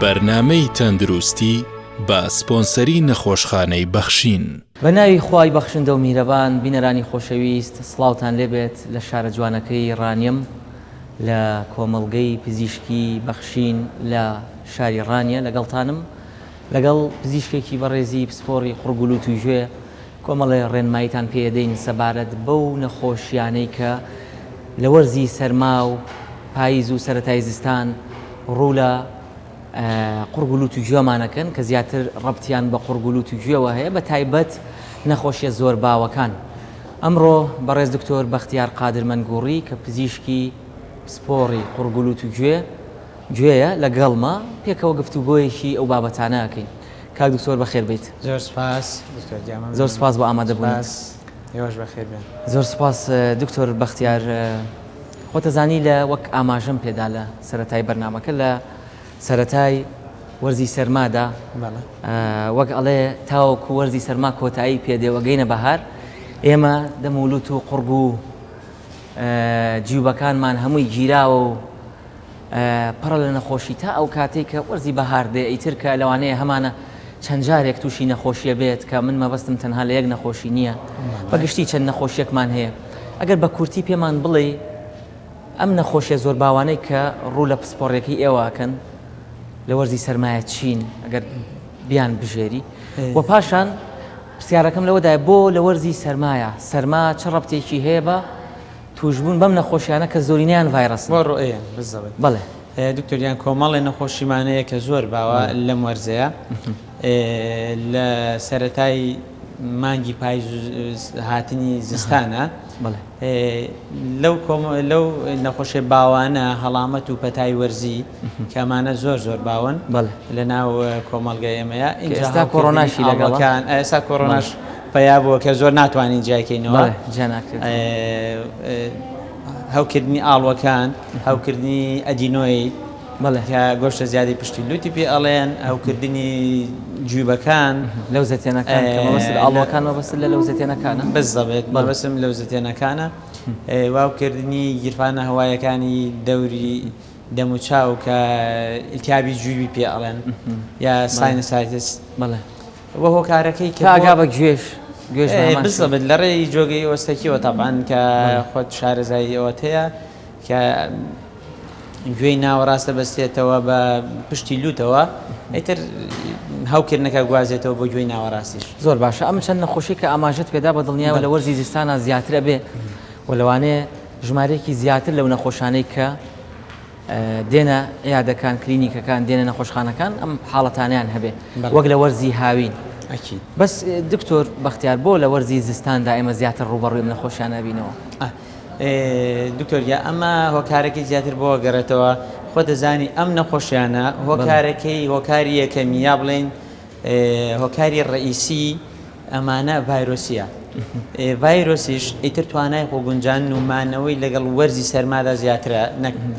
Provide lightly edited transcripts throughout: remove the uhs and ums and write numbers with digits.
بەرنامەی تەندروستی بە سپۆنسەری نەخۆشخانەی بەخشین. بە ناوی خوای بەخشندە و میرەبان بینەرانی خۆشەویست، سڵاوتان لێبێت لە شارە جوانەکەی ڕانیم لە کۆمەڵگەی پزیشکی بەخشین لە شاری ڕانیە لەگەڵتانم لەگەڵ پزیشکێکی بەڕێزی پسپۆڕی قورگوڵ و تووژێ کۆمەڵێ ڕێنماییتان پێدەین سەبارەت بەو نەخۆشیانەی کە لە وەرزی سەرما و پاییز و سەرەتای زستان ڕوو لە قورگوڵ و تووژێمانەکەن کە زیاتر ڕەبتیان بە قورگوڵ و تووژێەوە هەیە، بە تایبەت نەخۆشیە زۆر باوەکان. ئەمڕۆ بەڕێز دکتۆر بەختیار قادر مەنگوڕی کە پزیشکی پسپۆڕی قورگوڵ و تووژێیە لەگەڵمە پێکەوە گفتوگۆیەکی ئەو بابەتانە ئەکەین. کاک دکتۆر بەخێر بیت. زۆر سپاس زۆر سپاس بۆ ئامادەبوونیت. ئێوەش بەخێر بێن. زۆر سپاس دکتۆر بەختیار. خۆتەزانی لە وەک ئاماژەم پێدا لە سەرەتای بەرنامەکە لە سەرەتای وەرزی سەرمادا وەک ئەڵێ تاوەکو وەرزی سەرما کۆتایی پێدێوەگەینە بەهار، ئێمە دەمولوت و قورگ و جیوبەکانمان هەمووی گیراوە و پڕە لە نەخۆشی تا ئەو کاتێک کە وەرزی بەهار دێ ئیتر کە لەوانەیە هەمانە چەند جارێک تووشی نەخۆشیە بێت کە من مەبەستم تەنها لە یەک نەخۆشی نییە، بەگشتی چەند نەخۆشیەکمان هەیە. ئەگەر بە کورتی پێمان بڵێ ئەم نەخۆشیە زۆر باوانەی کە ڕوو لە پسپۆڕێکی ئێوەکەن لە وەرزی سەرمایە چین ئەگەر بیان بژێری و پاشان پرسیارەکەم لەوەدای بۆ لە وەرزی سەرمایە سەرما چ ڕەبتێکی هەیە بە توشبوون بەم نەخۆشیانە کە زۆرینیان ڤایرەس بۆ ڕۆیان بزەوێت. بەڵێ دکتۆریان کۆمەڵی نەخۆشیمانەیە کە زۆر باوە لەم وەرزەیە لە سەرەتای مانگی پاییز هاتنی زستانە لەو نەخۆشیە باوانە هەڵامەت و پەتای وەرزی کەمانە زۆر باون لە ناو کۆمەڵگە ئێمەیە. ئێستا کۆڕۆناشی لەگەڵەکان ئێستا کۆڕۆناش پیا بووە کە زۆر ناتوانین جیاکەینەوە هەوکردنی ئاڵوەکان، هەوکردنی ئەدینۆی کە گۆشتە زیادی پشتی لوتی پێ ئەڵێن، ئەوکردنی جووبەکان لەو زەتێنەکان ئاڵوەکان مەبەست لە لەو زەتێنەکانە بزەبێت مەبەستم لەو زەتێنەکانە، واوکردنی گیرفانە هەوایەکانی دەوری دەموچاو کە ئیلتیابی جووبی پێ ئەڵێن یا ساینەسایتس وە هۆکارەکەی کە ئاگا بە گوێش بزەبێت لە ڕێی جۆگەی ئۆستەکیەوە تەبعاً کە خۆت شارەزایی ئەوەت هەیە کە گوێی ناوەڕاستە بەستێتەوە بە پشتی لوتەوە ئیتر هەوکردنەکە گوازێتەوە بۆ گوێی ناوەڕاستیش. زۆر باشە. ئەم چەند نەخۆشی کە ئاماژەت پێدا بە دڵنیاوە لە وەرزی زستانە زیاترە بێ و لەوانەیە ژمارەیەکی زیاتر لەو نەخۆشانەی کە دێنە عیادەکان کلینیکەکان دێنە نەخۆشخانەکان ئەم حاڵەتانیان هەبێ وەک لە وەرزی هاوین. بەس دکتۆر بەختیار بۆ لە وەرزی زستاندا ئێمە زیاتر ڕوبەڕووی نەخۆشیانە بینەوە؟ دکتۆریا ئەمە هۆکارێکی زیاتر بۆ گەڕێتەوە. خۆ دەزانی ئەم نەخۆشیانە هۆکاری یەکەمی یا بڵێن هۆکاری ڕئیسی ئەمانە ڤایرۆسیە. ڤایرۆسیش ئیتر توانای خۆگونجان و مانەوەی لەگەڵ وەرزی سەرمادا زیاترە،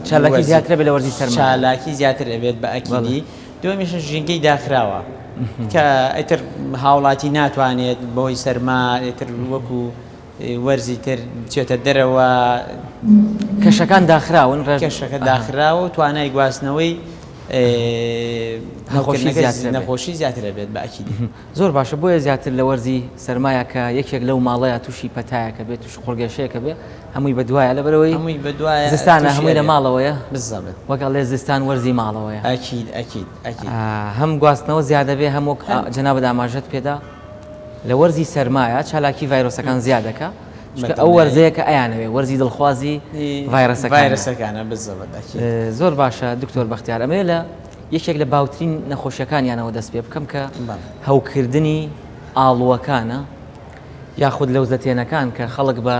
چالاکی زیاترە بێت لە وەرزی سەرما، چالاکی زیاتر ئەبێت بە ئەکیدی. دومیش ژینگەی داخراوە کە ئیتر هاوڵاتی ناتوانێت بۆی سەرما ئیتر وەکو وەرزی تر بچێتە دەرەوە، کەشەکان داخراون، کەشەکە داخراوە و توانای گواستنەوەی نەخۆشی زیاترە بێت بە ئەکیدی. زۆر باشە. بۆیە زیاتر لە وەرزی سەرمایە کە یەکێک لەو ماڵەیە تووشی پەتایەکە بێت تووش خۆرگەشەیەکە بێ هەمووی بەدوایە لە بەرەوەی زستانە هەمووی لە ماڵەوەیە بزەبێت وەک ئەڵێ زستان وەرزی ماڵەوەیە. ئەکید هەم گواستنەوە زیادە بێ هەموو جەنابەت ئاماژەت پێدا لە وەرزی سەرمایە چالاکی ڤایرۆسەکان زیادەکە ئەو وەرزەیە کە ئەیانەوێ وەرزی دڵخوازی ڤایرۆسەکانە بزەبێت. زۆر باشە دکتۆر بەختیار. ئەمێ لە یەکێک لە باوترین نەخۆشیەکانیانەوە دەست پێ بکەم کە هەوکردنی ئاڵوەکانە یاخود لەوزەتێنەکان کە خەڵک بە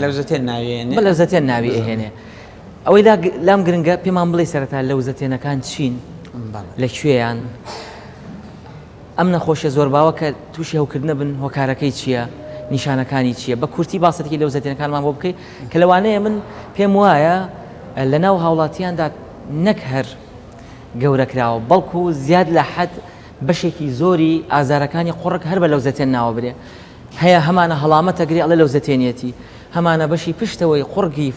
لەوزەتێن ناوی ئەهێنێ. ئەوەی لام گرنگە پێمان بڵێ سەرەتا لەوزەتێنەکان چین لەکوێیان ئەم نەخۆشیە زۆر باوە کە تووشی هەوکردنە بن هۆکارەکەی چییە، نیشانەکانی چییە؟ بە کورتی باسەتی لەوزەتێنەکانمان بۆ بکەیت کە لەوانەیە من پێم وایە لە ناو هاوڵاتیاندا نەک هەر گەورەکراوە بەڵکو زیاد لە حەد بەشێکی زۆری ئازارەکانی قوڕک هەر بە لەوزەتێن ناوە برێ هەیە هەمانە هەڵامەتە گری ئەڵێ لەوزەتێنیەتی هەمانە بەشی پشتەوەی قورگی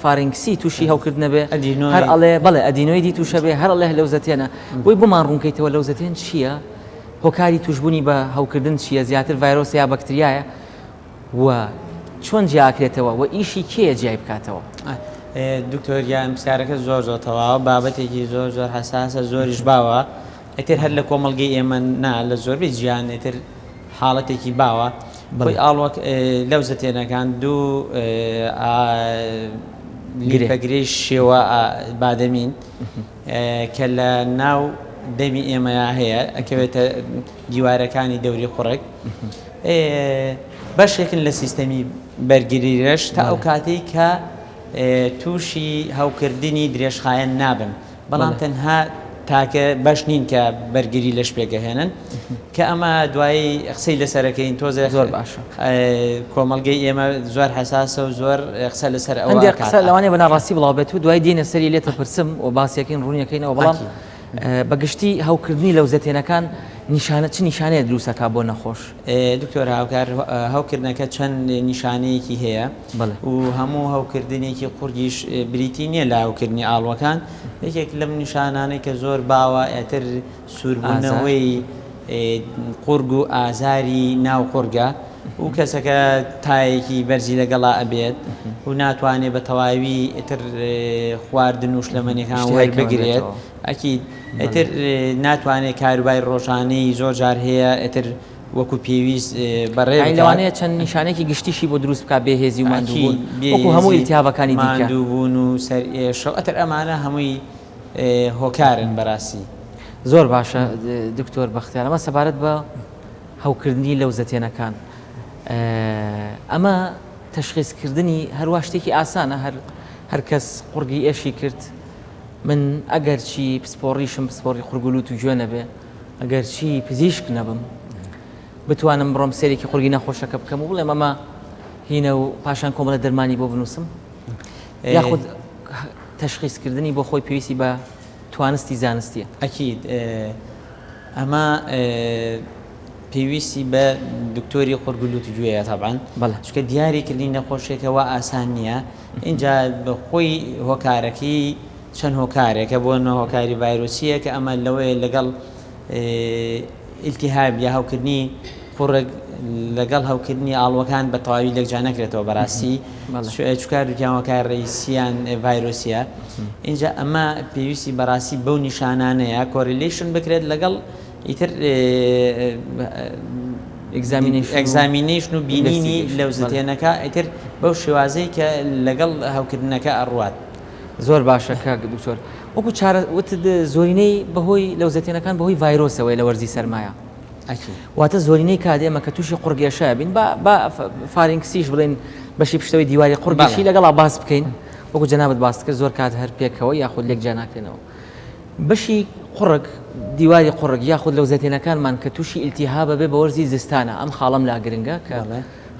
فارنگسی تووشی هەوکردنە بێ ئەدینۆی. هەر ئەڵێ بەڵێ ئەدینۆیدی تووشە بێ هەر ئەڵێ لەوزەتێنە بۆی بمان ڕوونکەیتەوە لەوزەتێن چییە هۆکاری توشببوونی بە هەوکردن چییە زیاتر ڤایرۆس یا بەکتریایە و چۆن جیاکرێتەوە و ئیشی کێ جیای بکاتەوە. دکتۆریان پرسیارەکە زۆر تەواوە بابەتێکی زۆر حساسە زۆریش باوە ئەتر هەر لە کۆمەڵگەی ئێمە نا لە زۆربەی جیان ئێتر حاڵەتێکی باوە بۆی ئاڵوەک لەوزەتێنەکان دوو گرێپەگرەی شێوە بادەمین کە لە ناو دەمی ئێمەیە هەیە ئەکەوێتە دیوارەکانی دەوری قوڕێک بەشێکن لە سیستەمی بەرگریرەش تا ئەو کاتەی کە تووشی هەوکردنی درێژخایەن نابن بەڵام تەنها تاکە بەش نین کە بەرگری لەش پێگەهێنن کە ئەمە دوایی قسەی لەسەرەکەین تۆزە زۆر باشە کۆمەڵگەی ئێمە زۆر حساسە و زۆر قسە لەسەر ئەوە قسە لەوانێ بەناڕاستی بڵاوبێت و دوای دێنە سەری لێتە پرسم و باسیەکەین ڕوونیەکەینەوە بەڵام بەگشتی هەوکردنی لەوزەتێنەکان نیشانە چ نیشانەیە دروستەکە بۆ نەخۆش دکتۆر هاوکار هەوکردنەکە چەند نیشانەیەکی هەیە و هەموو هەوکردنێکی قورگیش بریتی نییە لە هەوکردنی ئاڵوەکان یەکێک لەم نیشانانەی کە زۆر باوە ئێتر سووربوونەوەی قورگ و ئازاری ناو قورگە و کەسەکە تایەکی بەرزی لەگەڵا ئەبێت و ناتوانێت بە تەواوی ئتر خواردن و شلەمەنیەکان وەربگرێت ئەکی ئەتر ناتوانێت کاروبای ڕۆژانەی زۆر جار هەیە ئەتر وەکو پێویست بەڕێ لەوانەیە چەند نیشانێکی گشتیشی بۆ دروست بکات بێهێزی و ماندووبوون وەکو هەموو ئیلتیهابەکانی دیکە ماندووبوون و سەر ئەتر ئەمانە هەمووی هۆکارن بەڕاستی زۆر باشە دکتۆر بەختیار ئەمە سەبارەت بە هەوکردنی لەوزەتێنەکان ئەمە تەشخیصکردنی هەروە شتێکی ئاسانە هەر کەس قورگی ئێشی کرد من ئەگەر چی پسپۆڕیشم پسپۆڕی قورگولوت و گوێ نەبێ ئەگەر چی پزیشک نەبم بتوانم بڕۆم سێرێکی قورگی نەخۆشەکە بکەم و بڵێم ئەمە هینە و پاشان کۆمەڵە دەرمانی بۆ بنووسم یاخود تەشخیصکردنی بۆ خۆی پێویستی بە توانستی زانستیە ئەکید ئەمە پێویستی بە دکتۆری قورگولوت گوێیە تەبعاً چونکە دیاریکردنی نەخۆشیێکەوە ئاسان نییە اینجا بەخۆی هۆکارەکەی چەند هۆکارێکە بۆ هۆکاری ڤایرۆسیە کە ئەمە لەوەیە لەگەڵ ئیلتیهاب یا هەوکردنی قوڕێک لەگەڵ هەوکردنی ئاڵوەکان بە تەواوی لەکجا نەکرێتەوە بەڕاستی چکار دوکیانەکە ڕئیسیان ڤایرۆسیە اینجا ئەمە پێویستی بەڕاستی بەو نیشانانەیە کۆریلیشن بکرێت لەگەڵ ئیتر ئەگزامینیشن و بینینی لەوزەتێنەکە ئیتر بەو شێوازەی کە لەگەڵ هەوکردنەکە ئەڕوات زۆر باشە کاک دکتۆر وەکو وتت زۆرینەی بەهۆی لەوزەتێنەکان بەهۆی ڤایرۆسەوەی لە وەرزی سەرمایە واتە زۆرینەی کاتێمە کە تووشی قورگێشە بین بە فارنگسیش بڵێن بەشی پشتەوەی دیواری قورگێشی لەگەڵا باس بکەین وەکو جەنابەت باس کرد زۆر کات هەر پێکەوە یاخود لێک جا ناکرێنەوە بەشی قوڕک دیواری قوڕک یاخود لەوزەتێنەکانمان کە تووشی ئیلتیهابە بێ بە وەرزی زستانە ئەم خاڵم لا گرنگە کە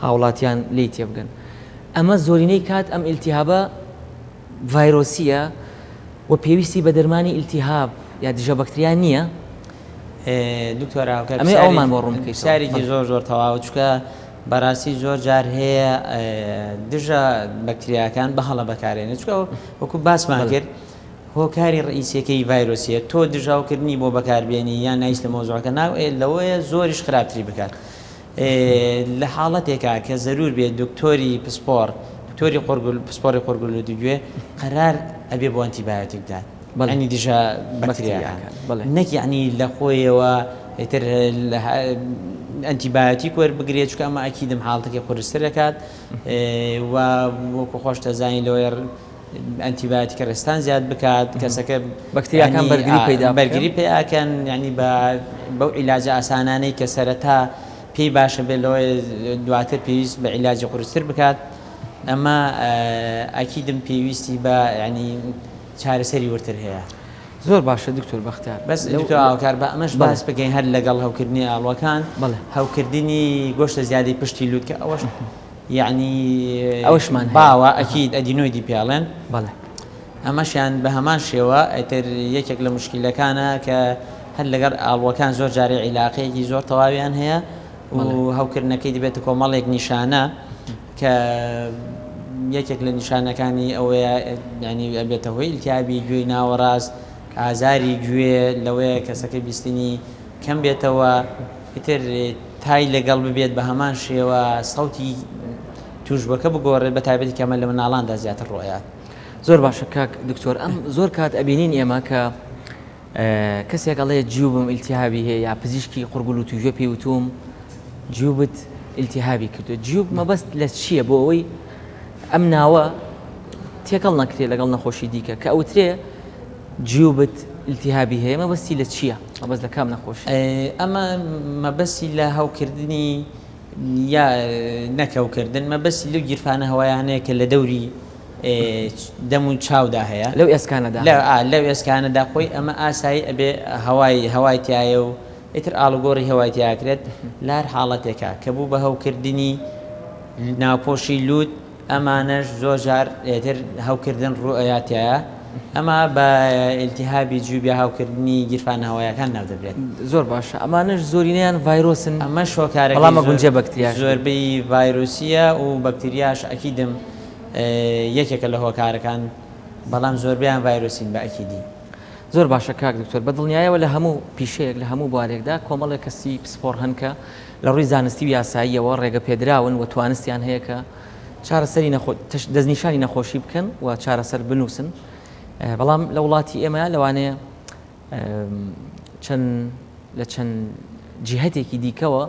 هاوڵاتیان لی تێبگەن ئەمە زۆرینەی کات ئەم ئیلتیهابە ڤایرۆسیە و پێویستی بە دەرمانی ئیلتیهاب یا دژە بەکتریا نییە دکتۆر هاوکار ئەمە ئەومان بۆ ڕوون بکەیت سارێکی زۆر تەواو چکە بەڕاستی زۆر جار هەیە دژە بەکتریاکان بە هەڵە بەکارێنێت چکە وەکو باسمان کرد هۆکاری ڕئیسیەکەی ڤایرۆسیە تۆ دژاوکردنی بۆ بەکاربێنی یان نایست لە مۆزوعەکە ناو لەوەیە زۆریش خراپتری بکات لە حاڵەتێکا کە زەرور بێت دکتۆری پسپۆڕ دکتۆری پسپۆڕی قورگولوت گوێ قەرار ئەبێ بۆ ئەنتیبایۆتیک بدات ینی دژە بەکتریاکان نەک یعنی لە خۆیەوە ئیتر ئەنتیبایۆتیک وەربگرێت چکە ئەمە ئەکیدم حاڵەتێکی قورستر دەکات و وەکو خۆش دەزانی لەوەیە ئەنتیبایۆتیکە ڕێستان زیاد بکات کەسەکە بەکتریاکان بەرگری پێیاکەن ینی بەو عیلاجە ئاسانانەی کە سەرەتا پێی باشە بێت لەوەی دواتر پێویست بە عیلاجی قورستر بکات ئەمە ئەکیدم پێویستی بە ینی چارەسەری ورتر هەیە زۆر باشە دکتۆر بەختیار بەس دکتۆر ئاوکار بە ئەمەش باس بگەین هەر لەگەڵ هەوکردنی ئاڵوەکان هەوکردنی گۆشتە زیادی پشتی لووت کە ئەوەش یعنی ئەوشمان باوە ئەکید ئەدینۆیدی پێڵێن بەڵێ ئەمەشیان بە هەمان شێوە ئەتر یەکێک لە مشکلەکانە کە هەر لەگەڵ ئاڵوەکان زۆر جارێ عیلاقەیەکی زۆر تەواویان هەیە و هەوکردنەکەی دەبێت کۆمەڵێک نیشانە کە یەکێک لە نیشانەکانی ئەوەیە ینی ئەبێتە هۆی ئیلتیابی گوێی ناوەڕاست ئازاری گوێ لەوەیە کەسەکە بیستنی کەم بێتەوە ئیتر تای لەگەڵ ببێت بە هەمان شێوە سەوتی توشبەکە بگۆڕێت بە تایبەتی کەمە لە مناڵاندا زیاتر ڕۆیات. زۆر باشە کاک دکتۆر ئەم زۆر کات ئەبینین ئێمە کە کەسێک ئەڵێ جیوبم ئیلتیهابی هەیە یا پزیشکی قورگوڵ و توژێ پێوتوم جیوبت ئیلتیهابی کردو. جیوب مەبەست لە چییە بۆ ئەوەی ئەم ناوە تێکەڵ نەکرێت لەگەڵ نەخۆشی دیکە کە ئەوترێ جیوبت ئیلتیهابی هەیە مەبەستی لە چییە؟ مەبەست لە کام نەخۆشی؟ ئەمە مەبەستی لە هەوکردنی یا نەکەوکردن مەبەستی لەو گیرفانە هەوایانەیە کە لە دەوری دەم و چاودا هەیە لەو ئێسکانەدا لەو ئێسکانەدا خۆی ئەمە ئاسایی ئەبێ هەوای تایە و ئیتر ئاڵگۆڕی هەوای تیاکرێت لار حاڵەتێکە کە بوو بە هەوکردنی ناوپۆشی لووت ئەمانەش زۆر جار ئێتر هەوکردن ڕوئەتایە ئەمە بە ئیلتیهابی جووبیا هاوکردنی گیرفانە هەوایەکان ناو دەبرێت. زۆر باشە ئەمانش زۆرینیان ڤایرۆسن ئەمە شۆکارێک بەڵام گونجە بەکتریا زۆربەی ڤایرۆسیە و بەکتریاش ئەکیدم یەکێکە لە هۆکارەکان بەڵام زۆربیان ڤایرۆسین بە ئەکیدی. زۆر باشە کاک دکتۆر بەدڵنیایەوە لە هەموو پیشەیەک لە هەموو بوارێکدا کۆمەڵێک کەسی پسپۆر هەنکە لە ڕووی زانستی و یاساییەوە ڕێگە پێدراون و توانستیان هەیە کە چارەسەری دەستنیشانی نەخۆشی بکەن و چارەسەر بنووسن. بەڵام لە وڵاتی ئێمە لەوانەیە لە چەند جیهەتێکی دیکەوە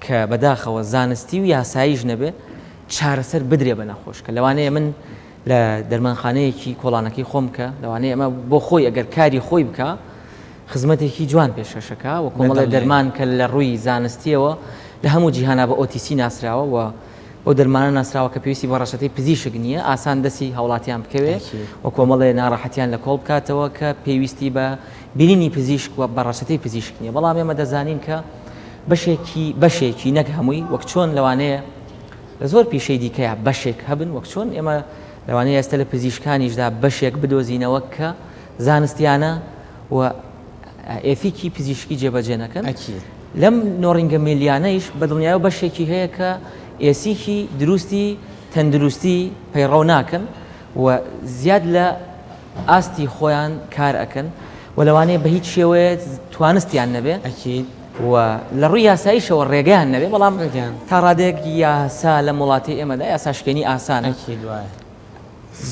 کە بەداخەوە زانستی و یاساییش نەبێ چارەسەر بدرێ بە نەخۆشکە. لەوانەیە من لە دەرمانخانەیەکی کۆڵانەکەی خۆم کە لەوانەیە ئەمە بۆ خۆی ئەگەر کاری خۆی بکە خزمەتێکی جوان پێشەشەکە و کۆمەڵە دەرمان کە لە ڕووی زانستیەوە لە هەموو جیهانا بە ئۆتیسی ناسراوە و بۆ دەرمانە ناسراوە کە پێویستی بە ڕەشەتەی پزیشک نییە ئاسان دەستی هاوڵاتیان بکەوێت و کۆمەڵێ ناڕەحەتیان لە کۆڵ بکاتەوە کە پێویستی بە بینینی پزیشک و بە ڕەشەتەی پزیشک نییە. بەڵام ئێمە دەزانین کە بەشێکی نەک هەمووی وەک چۆن لەوانەیە لە زۆر پیشەی دیکەیە بەشێک هەبن وەک چۆن ئێمە لەوانەیە ئێستا لە پزیشکانیشدا بەشێک بدۆزینەوە کە زانستیانە و ئێفیکی پزیشکی جێبەجێ نەکەن. لەم نۆڕینگە میلیانەیش بەدڵنیایە بەشێکی هەیە کە ئێسیکی دروستی تەندروستی پەیڕەو ناکەن و زیاد لە ئاستی خۆیان کار ئەکەن و لەوانەیە بە هیچ شێوەیە توانستیان نەبێ و لە ڕووی یاساییشەوە ڕێگەیان نەبێ. بەڵام تا ڕادێک یاسا لە وڵاتی ئێمەدا یاساشکێنی ئاسانە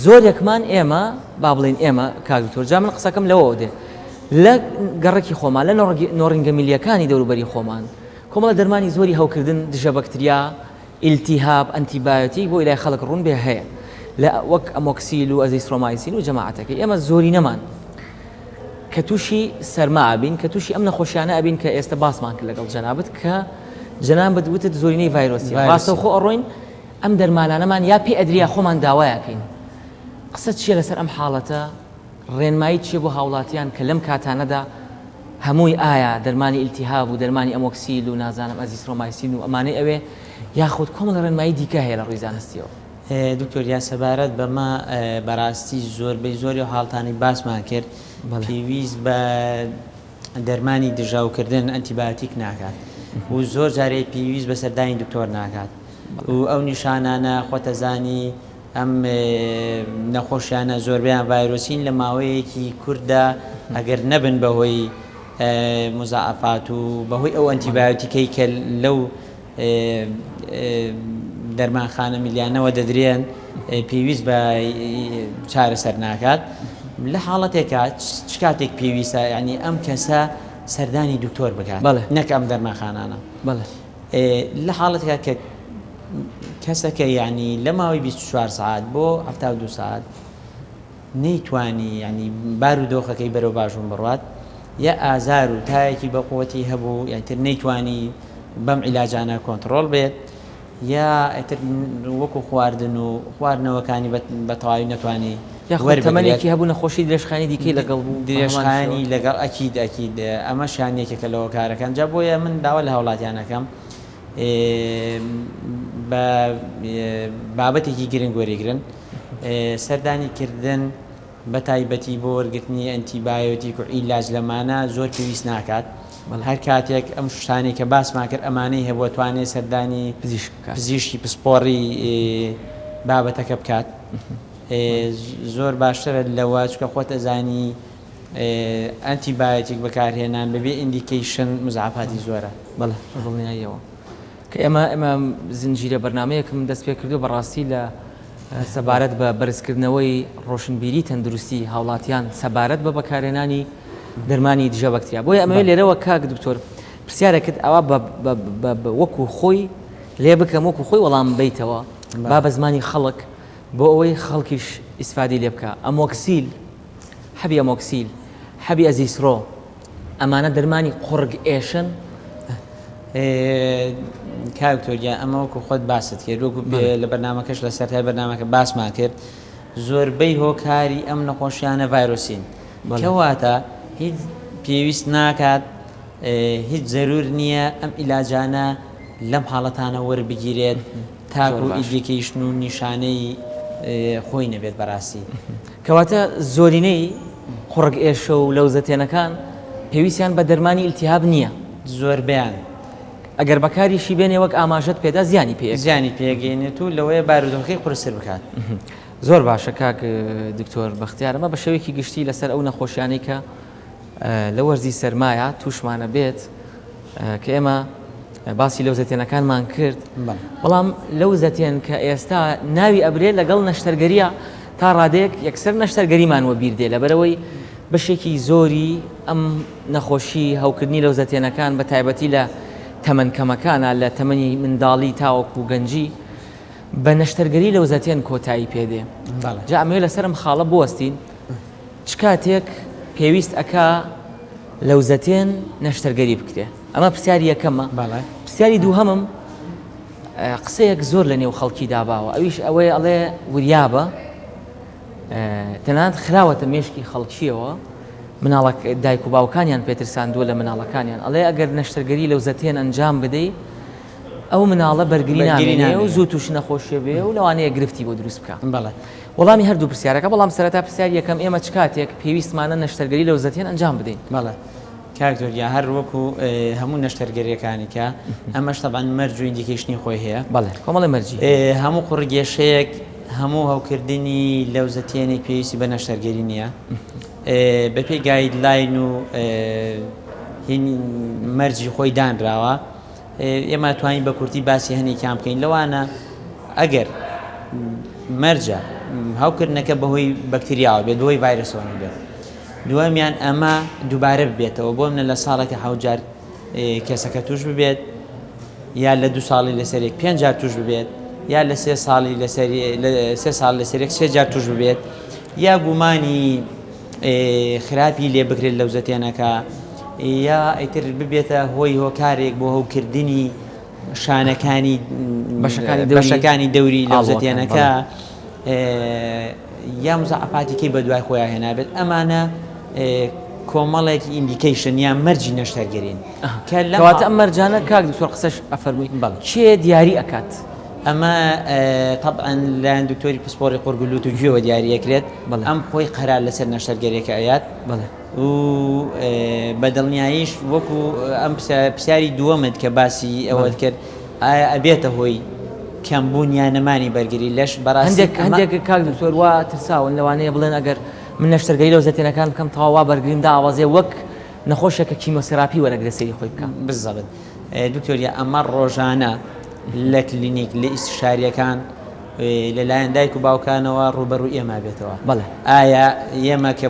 زۆرێکمان ئێمە با بڵین ئێمە کاک دکتۆر جا من قسەکەم لەوە دێ لە گەڕێکی خۆمان لە نۆڕینگە میلیەکانی دەوروبەری خۆمان کۆمەڵە دەرمانی زۆری هەوکردن دژە بەکتریا ئیلتیهاب ئەنتیبایۆتیک بۆ ئیلای خەڵک ڕوون بێ هەیە لە وەک ئەمۆکسیل و ئەزیثرۆمایسین و جەماعەتەکەی ئێمە زۆری نەمان کە تووشی سەرما ئابین کە تووشی ئەم نەخۆشیانە ئەبین کە ئێستا باسمان کرد لەگەڵ جەنابەت کە جەنابەت وتت زۆرینەی ڤایرۆسی ڕاستە خۆ ئەڕۆین ئەم دەرمانانەمان یا پێ ئەدریا خۆمان داوایەکەین. قسە چیە لەسەر ئەم حاڵەتە؟ ڕێنمایی چیە بۆ هاوڵاتیان کە لەم کاتانەدا هەمووی ئایا دەرمانی ئیلتیهاب و دەرمانی ئەمۆکسیل و نازانم ئەزیثرۆمایسین و ئەمانەی ئەوێ یاخود کۆمەڵ ڕێنمایی دیکە هەیە لە ڕووی زانستیەوە؟ دکتۆر یاسەبارەت بەمە بەڕاستی زۆربەی زۆری حاڵتانی باسمان کرد پێویست بە دەرمانی دژاوکردن ئەنتیبایۆتیک ناکات و زۆر جارێ پێویست بە سەردانی دکتۆر ناکات و ئەو نیشانانە خۆتەزانی ئەم نەخۆشیانە زۆربیان ڤایرۆسین لە ماوەیەکی کووردا ئەگەر نەبن بەهۆی مزاعفات و بەهۆی ئەو ئەنتیبایۆتیکەی کە لەو دەرمانخانە میلیانەوە دەدرێن پێویست بە چارەسەر ناکات. لە حاڵەتێکە چ کاتێک پێویستە ینی ئەم کەسە سەردانی دکتۆر بکات نەک ئەم دەرمانخانانە لە حاڵەتێکە کە کەسەکە ینی لە ماوەی 24 ساعت بۆ 72 ساعت نەیتوانی ینی بار و دۆخەکەی بەرەو باشوون بڕوات یا ئازار و تایەکی بەقوەتی هەبوو یانتر نەیتوانی بەم عیلاجانە کۆنتڕۆڵ بێت یا ئەتر وەکو خواردن و خواردنەوەکانی بە تەواوی نەتوانی وەرتەمەنێکی هەبوو نەخۆشی درێژخانی دیکەی لەگەڵ بوو درێژخانی لەگەڵ ئەکید ئەمە شانێکێکە لەوە کارەکان جا بۆیە من داوا لە هاوڵاتیانەکەم بە بابەتێکی گرنگ وەریگرن سەردانی کردن بە تایبەتی بۆ وەرگرتنی ئەنتیبایۆتیک و عیلاج لەمانە زۆر پێویست ناکات هەر کاتێک ئەم شتانی کە باسمان کرد ئەمانەی هەبووە توانێت سەردانی پزیشکی پسپۆڕی بابەتەکە بکات. زۆر باشترە لەوە چکە خۆت ئەزانی ئەنتیبایۆتیک بەکارهێنان بەبێ ئیندیکیشن مزعفاتی زۆرە. بەڵێ دڵنیاییەوە کە ئێمە زنجیرە بەرنامەیەکم دەست پێ کردو بەڕاستی لە سەبارەت بە بەرزکردنەوەی ڕۆشنبیری تەندروستی هاوڵاتیان سەبارەت بە بەکارهێنانی دەرمانی دژە بەکتریا. بۆیە ئەمەوێت لێرەوە کاک دکتۆر پرسیارەکەت ئەوە وەکو خۆی لێ بکەم وەکو خۆی وەڵام بیتەوە با بە زمانی خەڵک بۆ ئەوەی خەڵکیش ئیسفادی لێ بکە. ئەمۆکسیل حەبی ئەمۆکسیل حەبی ئەزیسرۆ ئەمانە دەرمانی قورگ ئێشن. کاکتۆریا ئەمە وەکو خۆت باست کرد وەکو لە بەرنامەکەش لە سەرای بەرنامەکە باسمان کرد زۆربەی هۆکاری ئەم نەخۆشیانە ڤایرۆسین کەواتە هیچ پێویست ناکات هیچ زەرور نییە ئەم ئیلاجانە لەم حاڵەتانە وەربگیرێت تاکو ئیندیکیشن و نیشانەی خۆی نەبێت بەڕاستی. کەواتە زۆرینەی قورگ ئێشە و لەوزەتێنەکان پێویستیان بە دەرمانی ئیلتیهاب نییە. زۆربیان ئەگەر بەکاریشی بێنێ وەک ئاماژەت پێدا زیانی پێگەێنێت و لەوەیە بارودۆخی قورسر بکات. زۆر باشە کاک دکتۆر بەختیارەمە بە شێوەیەکی گشتی لەسەر ئەو نەخۆشیانەی کە لە وەرزی سەرمایە تووشمانە بێت کە ئێمە باسی لەوزەتێنەکانمان کرد. بەڵام لەوزەتێن کە ئێستا ناوی ئەبرێت لەگەڵ نەشتەرگەریە تا ڕادێک یەکسەر نەشتەرگەریمانوە بیردێ لەبەرەوەی بەشێکی زۆری ئەم نەخۆشی هەوکردنی لەوزەتێنەکان بە تایبەتی لە تەمەن کەمەکانە لە تەمەنی منداڵی تاوەکو گەنجی بە نەشتەرگەری لەوزەتێن کۆتایی پێدێ. جا ئەمەوێت لەسەرم خاڵە بوەستین چ کاتێک پێویست ئەکا لەوزەتێن نەشتەرگەری بکرێ. ئەمە پرسیاری یەکەمە. پرسیاری دووهەمم قسەیەک زۆر لە نێو خەڵکی داباوە ئەویش ئەوەیە ئەڵێ وریابە تەنانەت خراوەتە مێشکی خەڵکیەوە مناڵک دایک و باوکانیان پێترساندووە لە مناڵەکانیان ئەڵێ ئەگەر نەشتەرگەری لەوزەتێن ئەنجام بدەیت ئەو مناڵە بەرگری نامێنێ و زوو تووشی نەخۆشیە بێ و لەوانەیە گرفتی بۆ دروست بکە. وەڵامی هەردوو پرسیارەکە بەڵام سەرەتا پرسیار یەکەم ئێمە چ کاتێک پێویستمانە نەشتەرگەری لەوزەتێن ئەنجام بدەین. کاکتۆریا هەر وەکو هەموو نەشتەرگەریەکانی کە ئەمەش تەبان مەرج و ئیندیکیشنی خۆی هەیە. کۆمەڵی مەرجی هەموو قوڕگێشەیەک هەموو هەوکردنی لەوزەتێنێک پێویستی بە نەشتەرگەری نییە بەپێی گایدلاین و مەرجی خۆی دانراوە. ئێمە توانین بە کورتی باسی هەنێکیان بکەین لەوانە ئەگەر مەرجە هەوکردنەکە بەهۆی بەکتریاوە بێت بەهۆی ڤایرۆسەوە بێت دووەمیان ئەمە دووبارە ببێتەوە بۆ منە لە ساڵێکە حەوت کێسەکە توش ببێت یا لە 2 ساڵی لەسەرێک 5 جار توش ببێت یا لە 3 ساڵی لە 3 ساڵ لەسەرێک 3 جار توش ببێت یا گومانی خراپی لێ بکرێت لەوزەتێنەکە یا ئیتر ببێتە هۆی هۆکارێک بۆ هەوکردنی شانەکانی بەشەکانی دەوری لەوزەتێنەکە یا مزعفاتێکی بە دوای خۆیان هێنابێت ئەمانە کۆمەڵێکی ئیندیکیشن یان مەرجی نەشتەرگەرین کەواتە ئەم مەرجانە کاک دکتۆر قسەش ئەفەرمووی چێ دیاری ئەکات. ئەمە طبعا لایەن دکتۆری پسپۆڕی قورگلووت و گوێوە دیاریەکرێت ئەم خۆی قەرار لەسەر نەشتەرگەریەکە ئەیات و بەدڵنیاییش وەکو ئەم پرسیاری دووەمت کە باسی ئەوەت کرد ئایا ئەبێتە هۆی کەمبوونیان نەمانی بەرگری لەش بەڕاستی هەندێک کاک دکتۆر وا ترساون لەوانەیە بڵێن ئەگەر من نەشتەرگەری لەوزەتێنەکان بکەم تەواو بەرگریم داوازێ وەک نەخۆشێکە کیمۆسێراپی وەرەگرە سەری خۆی بکەم. بزەبت دکتۆریا ئەمە ڕۆژانە لە کلینیک لە ئیستشاریەکان لەلایەن دایک و باوکانەوە ڕوبەڕووی ئێمە بێتەوە. ئایا ئێمە کە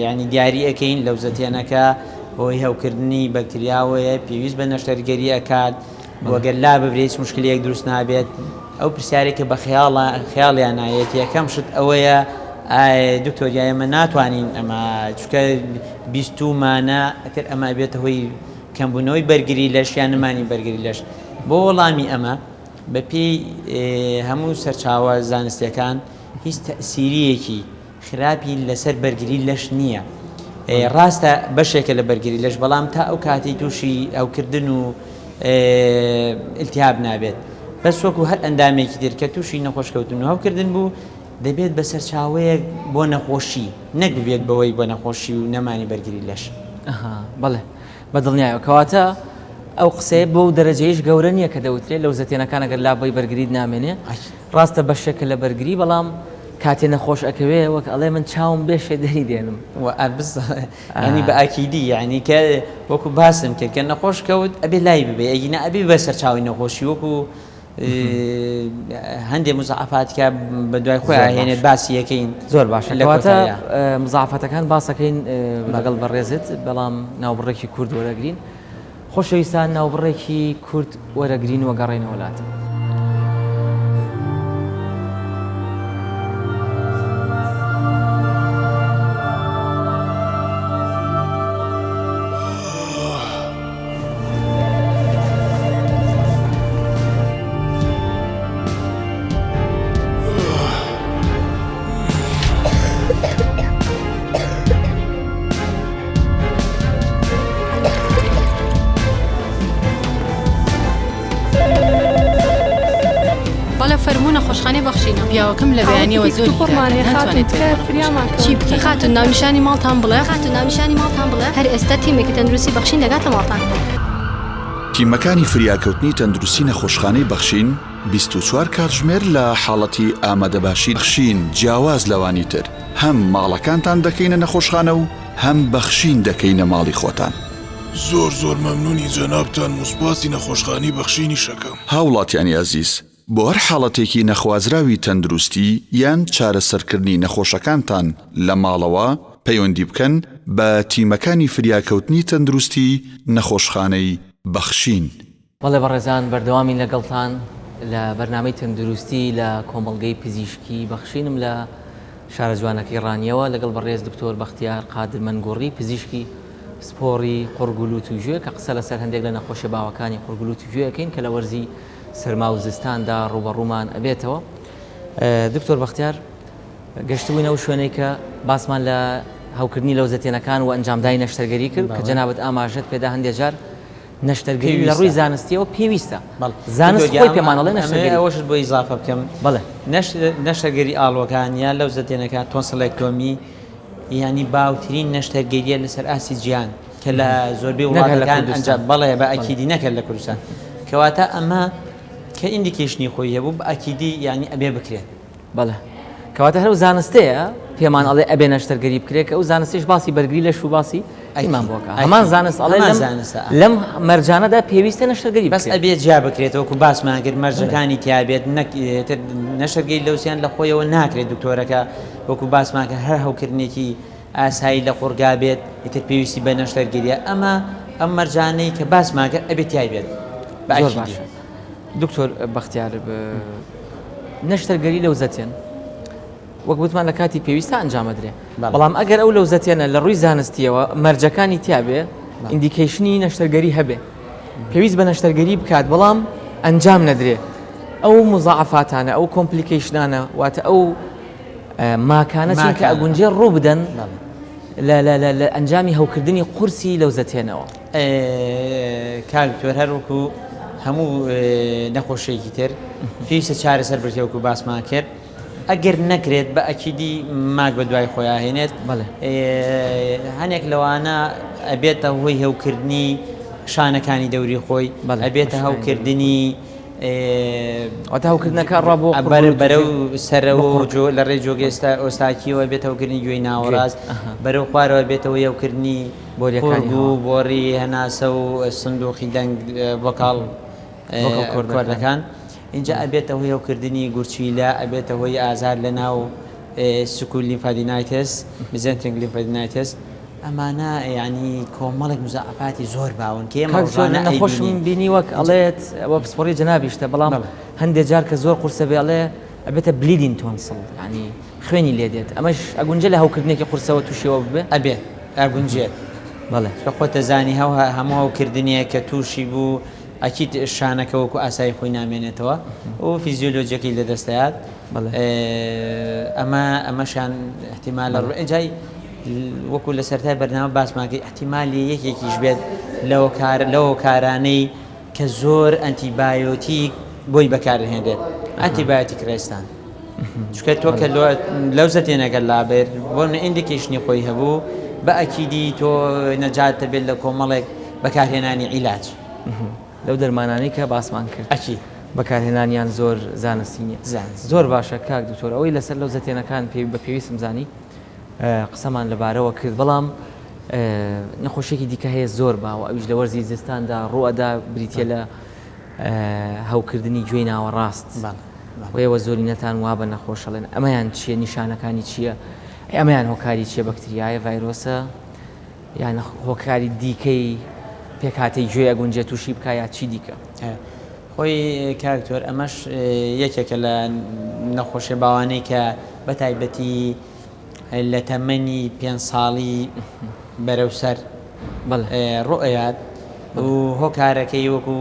ینی دیاری ئەەکەین لەوزەتێنەکە هۆی هەوکردنی بەکتریاوەیە پێویست بە نەشتەرگەری ئەکات وەگەر لا ببرێت مشکلەیەک دروست نابێت ئەو پرسیارێکە بە خەیاڵیان نایەت یەکەم شت ئەوەیە دکتۆریا ئێمە ناتوانین ئەمە چکە بیستومانە ئەتر ئەمە بێتە هۆی کەمبوونەوەی بەرگری لەش یان نمانی بەرگری لەش بۆ وەڵامی ئەمە بەپێی هەموو سەرچاوە زانستیەکان هیچ تەسیریەکی خراپی لەسەر بەرگری لەش نییە. ڕاستە بەشێکە لە بەرگری لەش بەڵام تا ئەو کاتی تووشی ئەوکردن و ئیلتیهاب نابێت بەس وەکو هەر ئەندامێکی تر کە تووشی نەخۆشکەوتن و هەوکردن بوو دەبێت بە سەرچاوەیەک بۆ نەخۆشی نەک بێت بەوەی بۆ نەخۆشی و نەمانی بەرگری لەش. بەڵێ بەدڵنیایە کەواتە ئەو قسەیە بۆ دەرەجەیش گەورە نییە کە دەوترێت لەو زەتێنەکان ئەگەر لابەی بەرگریت نامێنێ ڕاستە بەشێکە لە بەرگری بەڵام کاتێ نەخۆش ئەکەوێ وەک ئەڵێ من چاوم بێشێ دەری دێنم ینی بە ئاکیدی یعنی کە وەکو باسم کرد کە نەخۆش کەوت ئەبێ لای ببێ ئەگینە ئەبێ بەسەر چاوی نەخۆشی وەکو هەندێک مزعفاتکە بە دوای خۆی هێنێت باسی یەکەین زۆر باشە لەواتە مزعفەتەکان باسەکەین لەگەڵ بەڕێزت بەڵام ناوبڕێکی کورد وەرەگرین خۆشەویستان ناوبڕێکی کورد وەرەگرین وەگەڕێنە وڵات. فەرمونە خۆشخانەی بەخشینە پیاوەکەم لە بەیانیەوە زۆر خاتون ناونیشانی ماڵتان بڵێ هەر ئێستا تیمێکی تەندروستی بەخشین دەگاتە ماڵتان. تیمەکانی فریاکەوتنی تەندروستی نەخۆشخانەی بەخشین 24 کاتژمێر لە حاڵەتی ئامادەباشی بەخشین جیاواز لەوانی تر هەم ماڵەکانتان دەکەینە نەخۆشخانە و هەم بەخشین دەکەینە ماڵی خۆتان. زۆر مەمنونی جەنابتان موسپاسی نەخۆشخانەی بەخشینی شەکەم. هاوڵاتیانی عەزیز بۆ هەر حاڵەتێکی نەخوازراوی تەندروستی یان چارەسەرکردنی نەخۆشەکانتان لە ماڵەوە پەیوەندی بکەن بە تیمەکانی فریاکەوتنی تەندروستی نەخۆشخانەی بەخشین. بەڵێ بەڕێزان بەردەوامی لەگەڵتان لە بەرنامەی تەندروستی لە کۆمەڵگەی پزیشکی بەخشینم لە شارە جوانەکەی ڕانیەوە لەگەڵ بەڕێز دکتۆر بەختیار قادر مەنگۆڕی پزیشکی سپۆری قورگول و توژوێ کە قسە لەسەر هەندێک لە نەخۆشیە باوەکانی قورگول و توژوێەکەین کە لە وەرزی سەرما و زستاندا ڕوبەڕوومان ئەبێتەوە. دکتۆر بەختیار گەشتبووینە ئەو شوێنەی کە باسمان لە هەوکردنی لەو زەتێنەکان و ئەنجامدانی نەشتەرگەری کرد کە جەنابەت ئاماژەت پێدا هەندێک جار نەشتەرگەری لە ڕووی زانستیەوە پێویستە. زانست خۆی پێمانەڵێ نەشتەرگەری ئەوەشت بۆ ئیزافە بکەم بەڵێ نەشتەرگەری ئاڵۆکان یان لەو زەتێنەکان تۆنسڵێکتۆمی ینی باوترین نەشتەرگەریە لەسەر ئاسی جیان کە لە زۆربەی وڵاتەکان ئەنجام بەڵێ بە ئەکیدی نەکرد لە کوردستان کەواتە ئەمە کە ئیندیکیشنی خۆی هەبوو بە ئەکیدی ینی ئەبێ بکرێت. بەڵێ کەواتە هەرو زانستەیە پێمان ئەڵێ ئەبێ نەشتەرگەری بکرێت کە ئەو زانستیش باسی بەرگری لە شو باسی ئیمان بۆکە هەمان زانست ئەڵێ لەم مەرجانەدا پێویستە نەشتەرگەری بەس ئەبێ جیا بکرێتەوە و باسمان کرد مەرجەکانی تیابێت نەشتەرگەری لەوسیان لە خۆیەوە ناکرێت دکتۆرەکە وەکو باسمان کرد هەر هەوکردنێکی ئاسایی لە قورگا بێت ئیتر پێویستی بە نەشتەرگەریە ئەم مەرجانەی کە باسمان کرد ئەبێ تیابێت بە ئەکیدی. دکتۆر بەختیار نەشتەرگەری لەو زەتێن وەک گوتمان لە کاتی پێویستە ئەنجامەدرێ بەڵام ئەگەر ئەو لەو زەتێنە لە ڕووی زانستیەوە مەرجەکانی تیابێ ئیندیکیشنی نەشتەرگەری هەبێ پێویست بە نەشتەرگەری بکات بەڵام ئەنجام نەدرێ ئەو مزعفاتانە ئەو کۆمپلیکیشنانە واتە ئەو ماکانە چون کە ئەگونجێ ڕوو بدەن لە ئەنجامی هەوکردنی قورسی لەو زەتێنەوە. کاکتۆر هەروەکو هەموو نەخۆشیێکی تر پێویستە چارەسەر بێتەوەکو باسمان کرد ئەگەر نەکرێت بە ئەکیدی ماک بە دوای خۆیان هێنێت هەنێک لەوانە ئەبێتە هۆی هەوکردنی شانەکانی دەوری خۆی ئەبێتە هەوکردنی هەوکردنەکە ڕابۆ بەرەو سەرەوە لە ڕێ جۆگەستا ئۆستاکیەوە بێتە هەوکردنی گوێی ناوەڕاست بەرەو خوارەوە بێتەوە هەوکردنی بۆریەکانی و بۆڕی هەناسە و سندوقی دەنگ ڤۆکاڵ کوردەکان اینجا ئەبێتە هۆی هەوکردنی گورچیلە ئەبێتە هۆی ئازار لە ناو سکول لیمفادینایتس میزنترینگ لیمفادینایتس ئەمانە ینی کۆمەڵێک مزعفاتی زۆر باون کە ئێمە نەخۆشم بینی وەک ئەڵێت ئەوە پسپۆڕی جەنابیشتە بەڵام هەندێک جار کە زۆر قورسە بێڵێ ئەبێتە بلیدین تۆنسڵ ینی خوێنی لێ دێت ئەمەش ئەگونجە لە هەوکردنێکی قورسەوە تووشیەوە ببێ ئەبێ ئەگونجێت بەڵێ کە خۆتە زانی هەموو هەوکردنیە کە تووشی بوو ئەکیت شانەکە وەکو ئاسایی خۆی نامێنێتەوە و فیزیۆلۆجیەکەی لەدەستەیات ئەمەشان احتیمال لە ڕێجای وەکو لە سەرای بەرنامە باسماکەی احتیمالی یەکێکیش بێت لەوە کارانەی کە زۆر ئەنتیبایۆتیک بۆی بەکارهێنرێت ئەنتیبایۆتیک ڕێستان چکە تۆ کە لەو زەتێنەگەر لابێت بۆ ئیندیکیشنی خۆی هەبوو بە ئەکیدی تۆ نەجاتە بێت لە کۆمەڵێک بەکارهێنانی عیلاج لەو دەرمانانی کە باسمان کرد ئەکی بەکارهێنانیان زۆر زانستی نیە زانست. زۆر باشە کاک دکتۆر ئەوەی لەسەر لەو زەتێنەکان بە پێویستم زانی قسەمان لەبارەوە کرد بەڵام نەخۆشێکی دیکە هەیە زۆر باوە ئەویش لە وەرزی زستاندا ڕوئەدا بریتە لە هەوکردنی گوێی ناوەڕاست وەیەوە زۆرینەتان وا بە نەخۆشەڵێن ئەمەیان چییە نیشانەکانی چییە ئەمەیان هۆکاری چیە بەکتریایە ڤایرۆسە یان هۆکاری دیکەی پێکهاتەی گوێ ئەگونجێ تووشی بکە یا چی دیکە خۆی کاکتۆر ئەمەش یەکێکە لە نەخۆشیە باوانەی کە بە تایبەتی لە تەمەنی 5 ساڵی بەرەوسەر ڕۆیات و هۆکارەکەی وەکو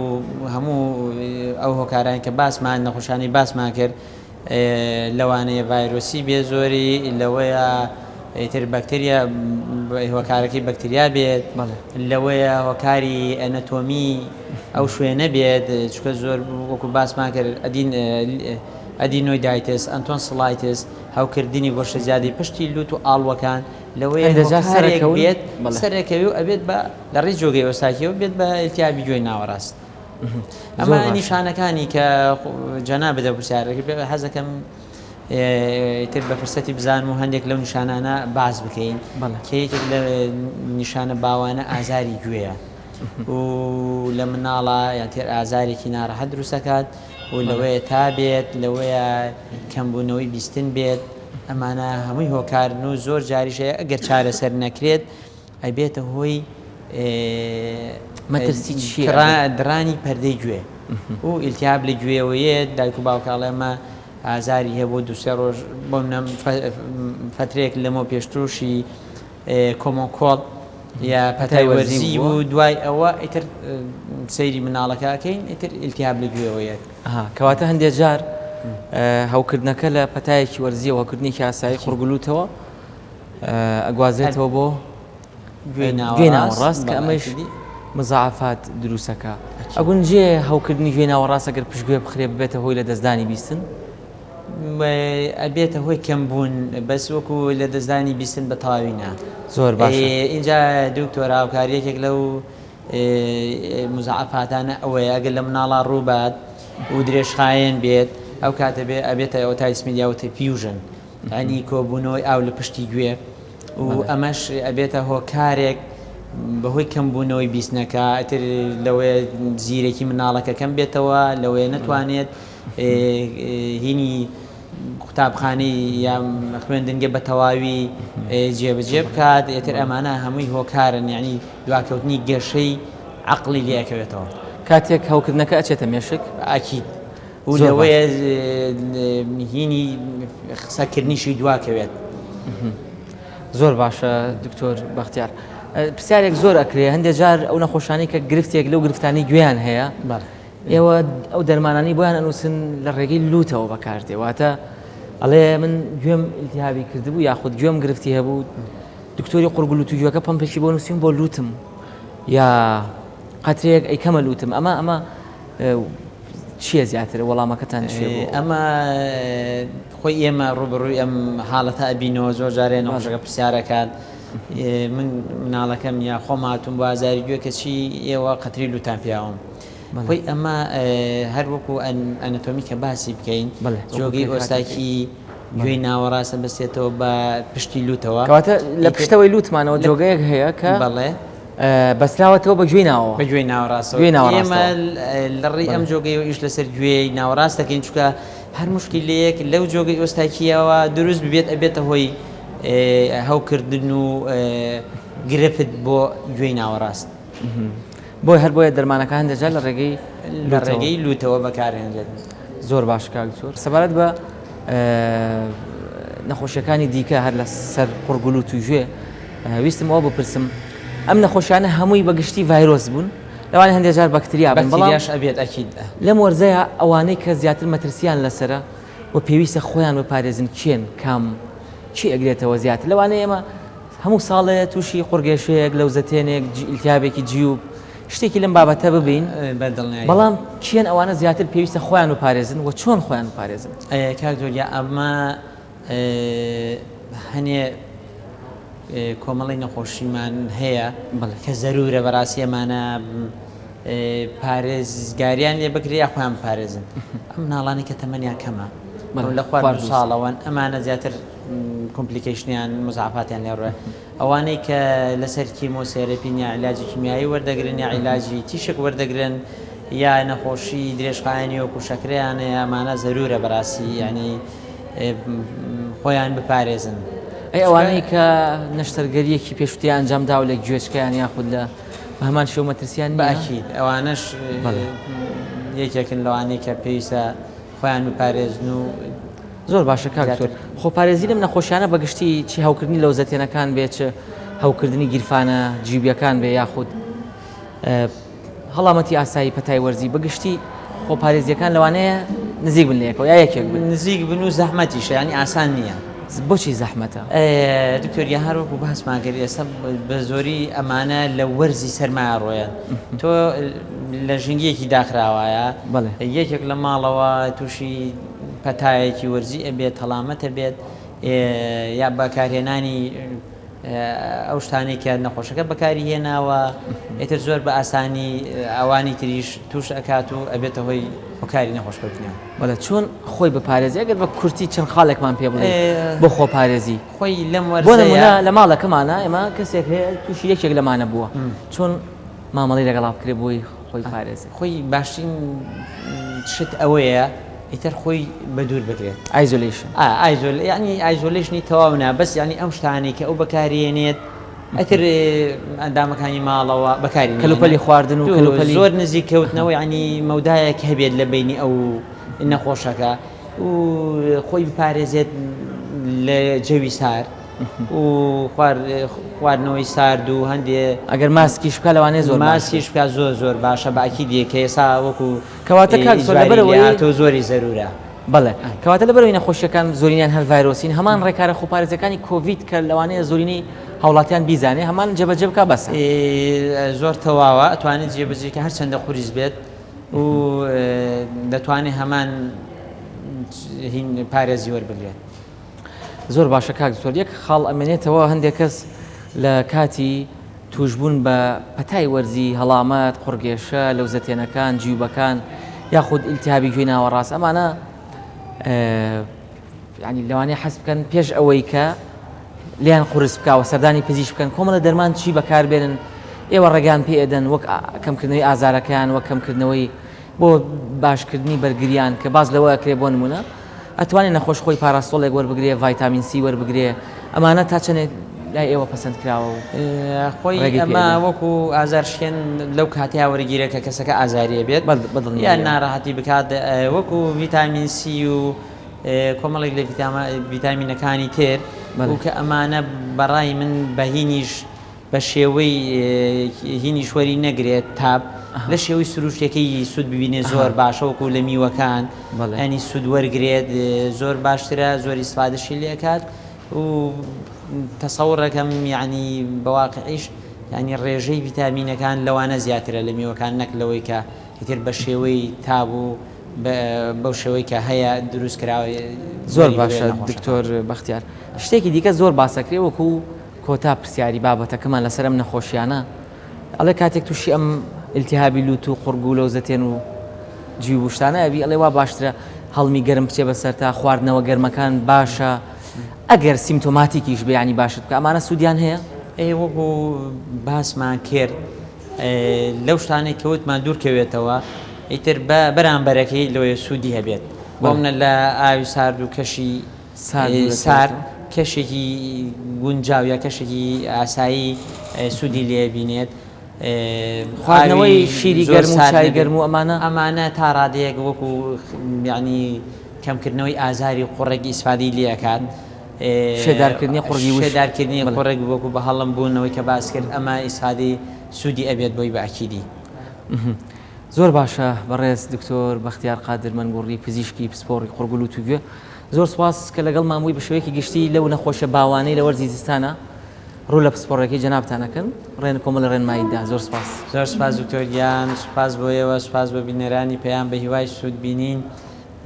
هەموو ئەو هۆکارانی کە باسمان نەخۆشانی باسمان کرد لەوانەیە ڤایرۆسی بێ زۆری لەوەیە تر بەکتریا هۆکارەکەی بەکتریا بێت لەوەیە هۆکاری ئەنەتۆمی ئەو شوێنە بێت چکە زۆر وەکو باسمان کرد ئەدینۆیدایتس ئەنتۆن سڵایتس هەوکردنی گۆشە زیادی پشتی لوت و ئاڵوەکان لەوەیە هۆکارێک بێت سەرەکەوی و ئەبێت بە لە ڕێی جۆگەی ئۆستاکیەوە بێت بە ئیلتیابی گوێی ناوەڕاست ئەمە نیشانەکانی کە جەنا بدە پرسیارەکە حەزەکەم تر بە فرسەتی بزانم و هەندێک لەو نیشانانە باز بکەین کە یەکێک لە نیشانە باوانە ئازاری گوێیە و لە مناڵە یان تێر ئازارێکی ناڕەحەت دروستەکات و لەوەیە تا بێت لەوەیە کەمبوونەوەی بیستن بێت ئەمانە هەمووی هۆکارن و زۆر جاریشەیە ئەگەر چارەسەر نەکرێت ئەبێتە هۆی مەترسی درانی پەردەی گوێ و ئیلتیاب لە گوێەوەیە دایک و باوکاڵێ ئەمە ئازاری هەیە بۆ 2-3 ڕۆژ بۆ فترێک لەمە پێشتوشی کۆمۆکۆڵ یا پەتای وەرزی و دوای ئەوە ئیتر سەیری مناڵەکەکەین ئیتر ئیلتیاب لە گوێەوەیە کەواتە هەندێک جار هەوکردنەکە لە پەتایەکی وەرزی و هەوکردنێکی ئاسایی قورگلوتەوە ئەگوازێتەوە بۆ گوێ ناوەڕاست کە ئەمەش مزاعفات دروستەکە ئەگونجێ هەوکردنی گوێ ناوەڕاست ئەگەر پشتگوێ بخرێ ببێتە هۆی لە دەستدانی بیستن ئەبێتە هۆی کەمبوون بەس وەکو لە دەستدانی بیستن بە تەواوینە زۆر باش اینجا دکتۆر هاوکاریەکێک لەو مزاعفاتانە ئەوەیە ئەگەر لە مناڵە ڕووبات و درێژخایەن بێت ئەو کاتە بێ ئەبێتە ئۆتایسمیدیاوتە فیوژن ئەنی کۆبوونەوەی ئاو لە پشتی گوێ و ئەمەش ئەبێتە هۆکارێک بەهۆی کەمبوونەوەی بیستنەکە ئەتر لەوەیە زیرێکی مناڵەکە کەم بێتەوە لەوەیە نەتوانێت هینی قوتابخانەی یا خوێندنگە بە تەواوی جێبەجێ بکات ئێتر ئەمانە هەمووی هۆکارن یعنی دواکەوتنی گەشەی عەقڵی لێکەوێتەوە کاتێک هەوکردنەکە ئەچێتە مێشک ئاکید و لەوەیە هینی قسەکردنیشی دواکەوێت زۆر باشە دکتۆر بەختیار پرسیارێک زۆر ئەکرێ هەندێک جار ئەو نەخۆشانی کە گرفتێک لەو گرفتانی گوێیان هەیە ئێوە ئەو دەرمانانی بۆیان ئەنووسن لە ڕێگەی لوتەوە بەکاردێواتە ئەڵێ من گوێم ئیلتیهابی کردبوو یاخود گوێم گرفتی هەبوو دکتۆری قورگلوت و گوێەکە پەمپێکی بۆ نووسیم بۆ لوتم یا قەترەیەک ئەیکەمە لوتم ئەمە چییە زیاتر وەڵامەکەتان چێ ئەمە خۆی ئێمە ڕوبڕووی ئەم حاڵەتە ئەبینەوە زۆر جارێ نەخۆشەکە پرسیارەکان من مناڵەکەم یا خۆم هاتووم بۆ ئازاری گوێ کەچی ئێوە قەتری لوتان پیاوم خۆی ئەمە هەر وەکو ئەنەتۆمی کە باسی بکەین جۆگەی ئۆستاکی گوێی ناوەڕاستە بەستێتەوە بە پشتی لوتەوە کەواتە لە پشتەوەی لوتمانەوە جۆگەیەک هەیە کە بەڵێ بەسراوەتەوە بە گوێی ناوە بە گوێی ناوەڕاستەوە ئێمە لە ڕێی ئەم جۆگەی و ئیش لەسەر گوێی ناوەڕاست دەکەین چونکە هەر مشکلەیەک لەو جۆگەی ئۆستاکیەوە دروست ببێت ئەبێتە هۆی هەوکردن و گرفت بۆ گوێی ناوەڕاست بۆی هەر بۆیە دەرمانەکە هەندێک جار لە ڕێگەی لوتەوە بەکارهێنرێت زۆر باش کاک زۆر سەبارەت بە نەخۆشیەکانی دیکە هەر لە سەر قورگلوت و گوێ ویستم ئەوە بپرسم ئەم نەخۆشیانە هەمووی بەگشتی ڤایرۆس بوون لەوانە هەندێک جار بەکتریا بن بەڵام ئەبێت ئەکید لەم وەرزەیە ئەوانەی کە زیاتر مەترسیان لەسرە و پێویستە خۆیان بپارێزن کێن کام چی ئەگرێتەوە زیاتر لەوانەیە ئێمە هەموو ساڵێ تووشی قورگێشەیەک لەوزەتێنێک ئیلتیابێکی جیوب شتێکی لەم بابەتە ببین بەڵام کێن ئەوانە زیاتر پێویستە خۆیان بپارێزن و چۆن خۆیان بپارێزن کاک جۆریا ئەمە هەنێ کۆمەڵی نەخۆشیمان هەیە کە زەرورە بەڕاستی ئەمانە پارێزگاریان لێ بکرێ یا خۆیان پارێزن ئەم ناڵانی کە تەمەنیان کەمە لە خوارد ساڵەوەن ئەمانە زیاتر کۆمپلیکیشنیان مزعفاتیان لێ ڕێ ئەوانەی کە لەسەر کیمۆسێرەپین یا عیلاجی کیمیایی وەردەگرن یا عیلاجی تیشک وەردەگرن یا نەخۆشی درێژخایەنی وەکو شەکرەیان ئەمانە زەرورە بەڕاستی یعنی خۆیان بپارێزن. ئەوانەی کە نەشتەرگەریەکی پێشوتی ئەنجامدا و لە گوێچکەیان یاخود لە هەمان شێوە مەترسیان باکیید ئەوانش یەکێکن لەوانەی کە پێویستە خۆیان بپارێزن و زۆر باشە کاکتۆر خۆپارێزی لەم نەخۆشیانە بەگشتی چی هەوکردنی لەو زەتێنەکان بێت چ هەوکردنی گیرفانە جیوبیەکان بێ یاخود هەڵامەتی ئاسایی پەتای وەرزی بەگشتی خۆپارێزیەکان لەوانەیە نزیک بن لەیەکەوە یا یەکێک بن نزیک بن و زەحمەتیشە ینی ئاسان نییە. بۆچی زەحمەتە؟ دکتۆر هەروەکو باسماگەری ئێستا بە زۆری ئەمانە لە وەرزی سەرمایە ڕۆیان تۆ لە ژنگیەکی داخراوایە یەکێک لە ماڵەوە تووشی پەتایەکی وەرزی ئەبێت هەڵامەتە بێت یا بەکارهێنانی ئەو شتانێک کە نەخۆشەکە بەکاری هێناوە ئێتر زۆر بە ئاسانی ئەوانی تریش توش ئەکات و ئەبێتە هۆی هۆکاری نەخۆشکەوتنیان. بەڵێ چۆن خۆی بپارێزی ئەگەر بە کورتی چەند خاڵێکمان پێ بڵێ بۆ خۆپارێزی خۆی لەم بۆ نمونە لە ماڵەکەمانە ئێمە کەسێک هەیە تووشی یەکێک لەمانە بووە چۆن مامەڵی لەگەڵا بکرێ بۆی خۆی پارێزی؟ خۆی باشترین شت ئەوەیە ئیتر خۆی بە دوور بکرێت ئایزۆلیشن ینی ئایزۆلیشنی تەواونا بەس ینی ئەم شتانی کە ئەو بەکارێنێت ئەتر ئەندامەکانی ماڵەوە بەکاری کەلوپەلی خواردن و کەلوپەلی زۆر نزیک کەوتنەوە ینی مەودایەک هەبێت لە بینی ئەو نەخۆشەکە و خۆی بپارێزێت لە جەوی سار و خواردنەوەی سارد و هەندێ ئەگەر ماسکیش بکە لەوانەیە زۆر ماسکیش بکە زۆر باشە باکی دیکە ئێستا وەکو کەواتە لەبەرەوەی تۆ زۆری زەرورە. بەڵێ کەواتە لەبەرەوەی نەخۆشیەکان زۆرینیان هەر ڤایرۆسین هەمان ڕێکارە خۆپارێزەکانی کۆڤید کە لەوانەیە زۆرینەی هاوڵاتیان بیزانێ هەمان جێبەجێ بکە بەسە زۆر تەواوە ئەتوانێت جێبەجێکە هەر چەندە قوریز بێت و دەتوانێت هەمان هین پارێزی وەربگرێت. زۆر باشە کاکتۆر یەک خاڵ ئەمێنێتەوە هەندێک کەس لە کاتی توشبوون بە پەتای وەرزی هەڵامەت قوڕگێشە لەو زەتێنەکان جیوبەکان یاخود ئیلتیهابی گوێی ناوەڕاست ئەمانە ینی لەوانەیە حەز بکەن پێش ئەوەی کە لیان قورس بکەوە سەردانی پزیش بکەن کۆمەڵە دەرمان چی بەکاربێنن ئێوە ڕێگان پێدەن وەک کەمکردنەوەی ئازارەکان وەک کەمکردنەوەی بۆ باشکردنی بەرگریان کە باز لەوە ئەکرێ بۆ نمونە ئەتوانێت نەخۆش خۆی پاراستۆڵێک وەربگرێ ڤایتامین سی وەربگرێ ئەمانە تا چەندێک لای ئێوە پەسەند کراوە و خۆی ئەمە وەکو ئازارشێن لەو کاتیا وەرگیرە کە کەسەکە ئازاریە بێت یان ناڕەحەتی بکات وەکو ڤیتامین سی و کۆمەڵێک لە ڤیتامینەکانی تر و کە ئەمانە بەڕای من بە هینیش بە شێوەی هینیش وەری نەگرێت تاب لە شێوەی سروشتێکی سوود ببینێ زۆر باشە وەکو لە میوەکان ئەنی سوود وەرگرێت زۆر باشترە زۆر ئیسفادەشی لێکات و تەسەوڕەکەم یعنی بەواقعیش ینی ڕێژەی ڤیتامینەکان لەوانە زیاترە لە میوەکان نەک لەوەی کە هیتر بە شێوەی تاب و بەو شێوەی کە هەیە دروست کراوە. زۆر باشە دکتۆر بەختیار شتێکی دیکە زۆر باسەکرێ وەکو کۆتا پرسیاری بابەتەکەمان لەسەر ئەم نەخۆشیانە ئەڵێ کاتێک تووشی ئەم ئیلتیهابی لوت و قوڕگ و لەو زەتێن و جیوبشتانە ئەبی ئەڵێ وا باشترە هەڵمی گەرم بچێ بەسەر تا خواردنەوە گەرمەکان باشە ئەگەر سیمتۆماتیکیش بەیانی باشت بکە ئەمانە سوودیان هەیە؟ وەکو باسمان کرد لەو شتانێک کەوتمان دوورکەوێتەوە ئیتر بەرامبەرەکەی لەوەیە سوودی هەبێت بۆ منە لە ئاوی سارد و کەشی سارد کەشێکی گونجاو یا کەشێکی ئاسایی سوودی لێ بینێت خواردنەوەی شیری گەرم و چای گەرم و ئەمانە تا ڕادەیەک وەکو یعنی کەمکردنەوەی ئازاری قوڕێکی ئیسفادی لێکات شێدارکردنی قوڕگی و شێدارکردنی قوڕێک وەکو بە هەڵم بوونەوەی کە باس کرد ئەمە ئیسفادی سوودی ئەبێت بۆی بەئەکیدی. زۆر باشە بەڕێز دکتۆر بەختیار قادر مەنگوڕی پزیشکی پسپۆڕی قوڕگوڵ و توگوێ زۆر سپاس کە لەگەڵ مامووی بە شێوەیەکی گشتی لەو نەخۆشە باوانەی لە وەرزی زستانە ڕوو لە پسپۆڕەکەی جەنابتانەکەن ڕێن کۆمەڵ ڕێنماییدا زۆر سپاس. زۆر سپاس دکتۆریان سپاس بۆ ئێوە سپاس بە بینەرانی پێیان بە هیوای سوود بینین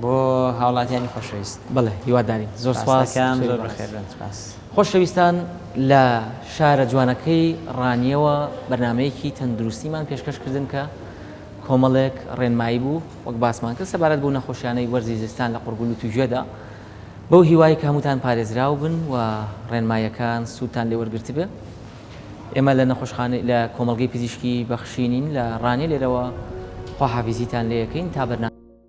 بۆ هاوڵاتیانی خۆشەویست. بەڵێ هیوادارین زۆر سپاس زۆر بەخێربن سپاس. خۆشەویستان لە شارە جوانەکەی ڕانیەوە بەرنمەیەکی تەندروستیمان پێشکەشکردن کە کۆمەڵێک ڕێنمایی بوو وەک باسمان کرد سەبارەت بوو نەخۆشیانەی وەرزی زستان لە قورگول و توژێدا بەو هیوای کە هەمووتان پارێزراو بن و ڕێنمایەکان سوودتان لێ وەرگرت بێ. ئێمە لە نەخۆشخانەی لە کۆمەڵگەی پزیشکی بەخشینین لە ڕانیە لێرەوە خواحافیزیتان لێ یەکەین تا بەرنامە